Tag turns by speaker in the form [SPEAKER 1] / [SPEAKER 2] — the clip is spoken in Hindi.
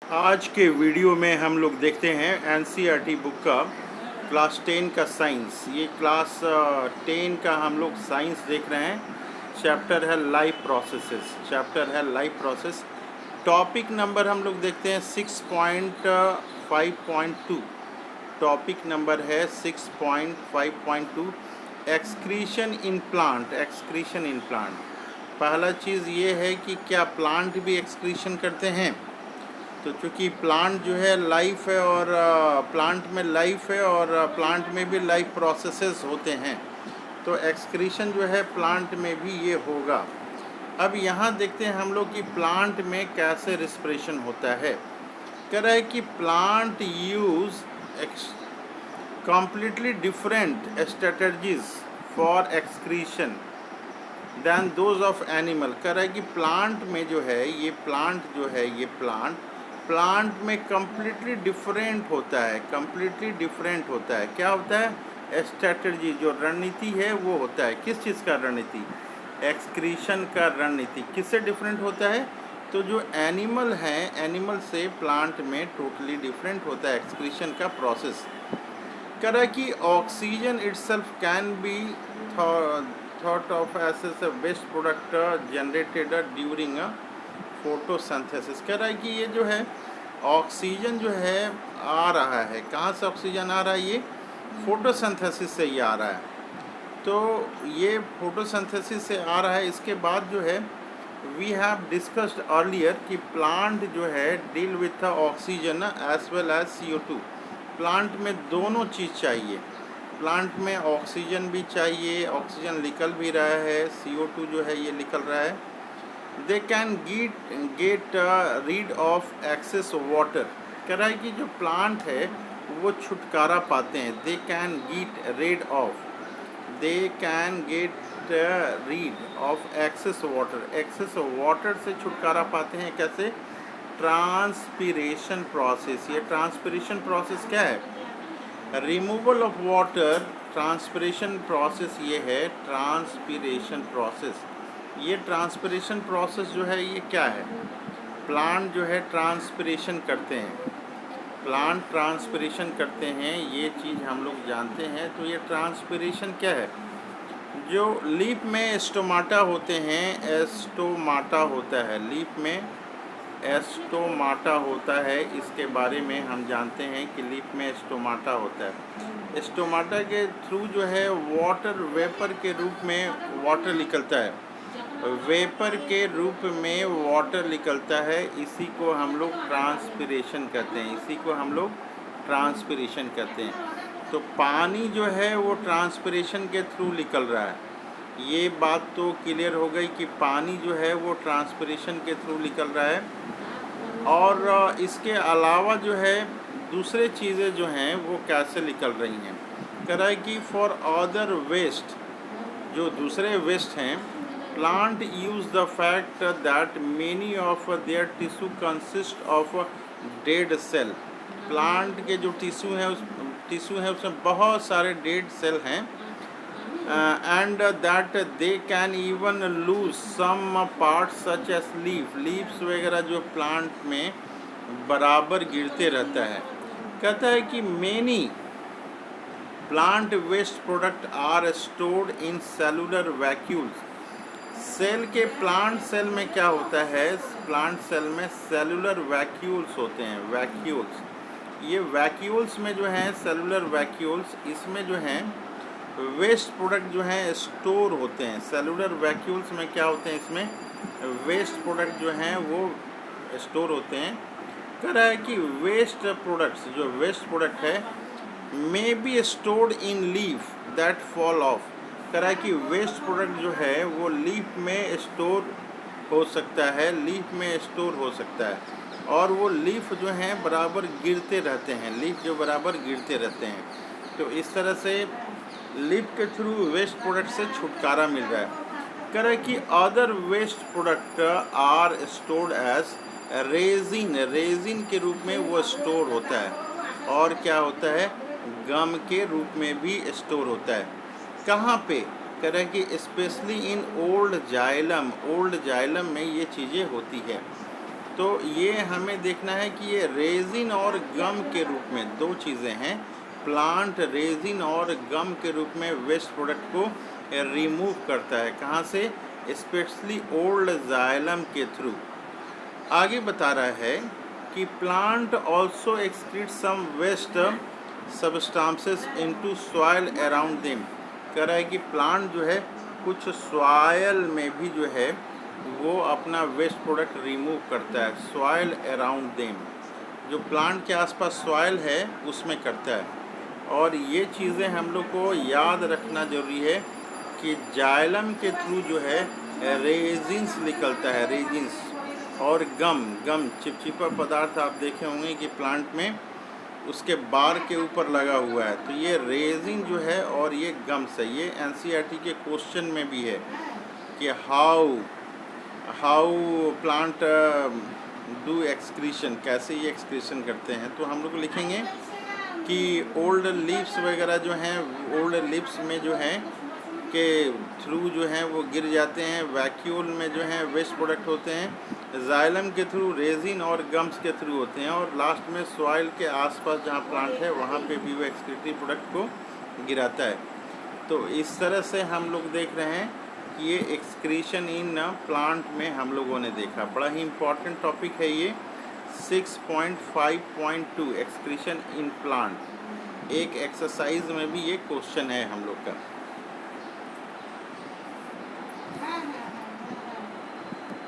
[SPEAKER 1] आज के वीडियो में हम लोग देखते हैं एनसीईआरटी बुक का क्लास 10 का साइंस। ये क्लास 10 का हम लोग साइंस देख रहे हैं। चैप्टर है लाइफ प्रोसेस। टॉपिक नंबर हम लोग देखते हैं 6.5.2। टॉपिक नंबर है 6.5.2 एक्सक्रीशन इन प्लांट। पहला चीज़ ये है कि क्या प्लांट भी एक्सक्रीशन करते हैं। तो चूँकि प्लांट जो है लाइफ है और प्लांट में लाइफ है और प्लांट में भी लाइफ प्रोसेसेस होते हैं, तो एक्सक्रीशन जो है प्लांट में भी ये होगा। अब यहाँ देखते हैं हम लोग कि प्लांट में कैसे रिस्पिरेशन होता है। कह रहा है कि plant use completely different strategies for excretion than those of animal। कह रहा है कि प्लांट में जो है ये प्लांट में कम्प्लीटली डिफरेंट होता है। क्या होता है? स्ट्रेटजी, जो रणनीति है वो होता है। किस चीज़ का रणनीति? एक्सक्रीशन का रणनीति। किससे डिफरेंट होता है? तो जो एनिमल हैं, एनिमल से प्लांट में टोटली डिफरेंट होता है एक्सक्रीशन का प्रोसेस। कह रहा है कि oxygen itself can be thought of as a waste product generated during photosynthesis. कह रहा है कि ये जो है ऑक्सीजन जो है आ रहा है, कहाँ से ऑक्सीजन आ रहा है? ये फोटोसिंथेसिस से ही आ रहा है। तो ये फोटोसिंथेसिस से आ रहा है। इसके बाद जो है वी हैव डिस्कस्ड अर्लियर कि प्लांट जो है deal with oxygen as well as CO2। Plant में दोनों चीज़ चाहिए। प्लांट में ऑक्सीजन भी चाहिए, ऑक्सीजन निकल भी रहा है, CO2 जो है ये निकल रहा है। They can get rid of excess water. कह रहा है कि जो प्लांट है वो छुटकारा पाते हैं। They can get rid of excess water से छुटकारा पाते हैं। कैसे? Transpiration process. ये ट्रांसपिरेशन प्रोसेस क्या है? Removal of water. Transpiration process ये है ट्रांसपिरेशन प्रोसेस। ये ट्रांसपिरेशन प्रोसेस जो है ये क्या है? प्लांट जो है ट्रांसपिरेशन करते हैं, ये चीज़ हम लोग जानते हैं। तो ये ट्रांसपिरेशन क्या है? जो लीफ में स्टोमाटा होते हैं, एस्टोमाटा होता है, लीफ में एस्टोमाटा होता है। इसके बारे में हम जानते हैं कि लीफ में स्टोमाटा होता है। स्टोमाटा के थ्रू जो है वाटर वेपर के रूप में वाटर निकलता है। इसी को हम लोग ट्रांसपिरेशन कहते हैं। तो पानी जो है वो ट्रांसपिरेशन के थ्रू निकल रहा है। ये बात तो क्लियर हो गई कि पानी जो है वो ट्रांसपिरेशन के थ्रू निकल रहा है। और इसके अलावा जो है दूसरे चीज़ें जो हैं वो कैसे निकल रही हैं। कह रहा है कि फॉर अदर वेस्ट, जो दूसरे वेस्ट हैं, plant use the fact that many of their tissue consist of dead cell. Plant के जो टिश्यू हैं उसमें बहुत सारे डेड सेल हैं। and that they can even lose some parts such as leaves वगैरह जो प्लांट में बराबर गिरते रहता है। कहता है कि many plant waste product are stored in cellular vacuoles। Plant cell में क्या होता है? प्लांट सेल में सेलुलर वैक्यूल्स होते हैं। ये वैक्यूल्स में जो हैं सेलुलर वैक्यूल्स, इसमें जो हैं वेस्ट प्रोडक्ट जो हैं स्टोर होते हैं। सेलुलर वैक्यूल्स में क्या होते हैं? इसमें वेस्ट प्रोडक्ट जो हैं वो स्टोर होते हैं। कह रहा है कि वेस्ट प्रोडक्ट है may be stored in leaf that fall of. कह रहा है कि वेस्ट प्रोडक्ट जो है वो लीफ में स्टोर हो सकता है, और वो लीफ जो हैं बराबर गिरते रहते हैं। तो इस तरह से लीफ के थ्रू वेस्ट प्रोडक्ट से छुटकारा मिल रहा है। कह रहा है कि other waste product are stored as resin के रूप में वो स्टोर होता है। और क्या होता है? गम के रूप में भी स्टोर होता है। कहाँ पे? कह रहा है कि स्पेशली इन ओल्ड जाइलम में ये चीज़ें होती है। तो ये हमें देखना है कि ये रेजिन और गम के रूप में दो चीज़ें हैं। प्लांट रेजिन और गम के रूप में वेस्ट प्रोडक्ट को रिमूव करता है। कहाँ से? स्पेशली ओल्ड जाइलम के थ्रू। आगे बता रहा है कि plant also excrete some waste substances into soil around them. कह रहा है कि प्लांट जो है कुछ सॉइल में भी जो है वो अपना वेस्ट प्रोडक्ट रिमूव करता है। सॉइल अराउंड देम, जो प्लांट के आसपास सॉइल है उसमें करता है। और ये चीज़ें हम लोग को याद रखना ज़रूरी है कि जाइलम के थ्रू जो है रेजिन्स निकलता है, रेजिन्स। और गम चिपचिपा पदार्थ आप देखे होंगे कि प्लांट में उसके बार के ऊपर लगा हुआ है, तो ये रेजिन जो है और ये गम्स है। ये एनसीईआरटी के क्वेश्चन में भी है कि हाउ प्लांट डू एक्सक्रीशन, कैसे ये एक्सक्रीशन करते हैं। तो हम लोग लिखेंगे कि ओल्ड लीव्स वगैरह जो हैं, ओल्ड लीव्स में जो हैं के थ्रू जो हैं वो गिर जाते हैं। वैक्यूल में जो हैं वेस्ट प्रोडक्ट होते हैं। जाइलम के थ्रू रेजिन और गम्स के थ्रू होते हैं। और लास्ट में सॉइल के आसपास जहाँ प्लांट है वहाँ पे भी वो एक्सक्रीटरी प्रोडक्ट को गिराता है। तो इस तरह से हम लोग देख रहे हैं कि ये एक्सक्रीशन इन प्लांट में हम लोगों ने देखा। बड़ा ही इम्पॉर्टेंट टॉपिक है ये 6.5.2 एक्सक्रीशन इन प्लांट। एक एक्सरसाइज में भी ये क्वेश्चन है हम लोग का।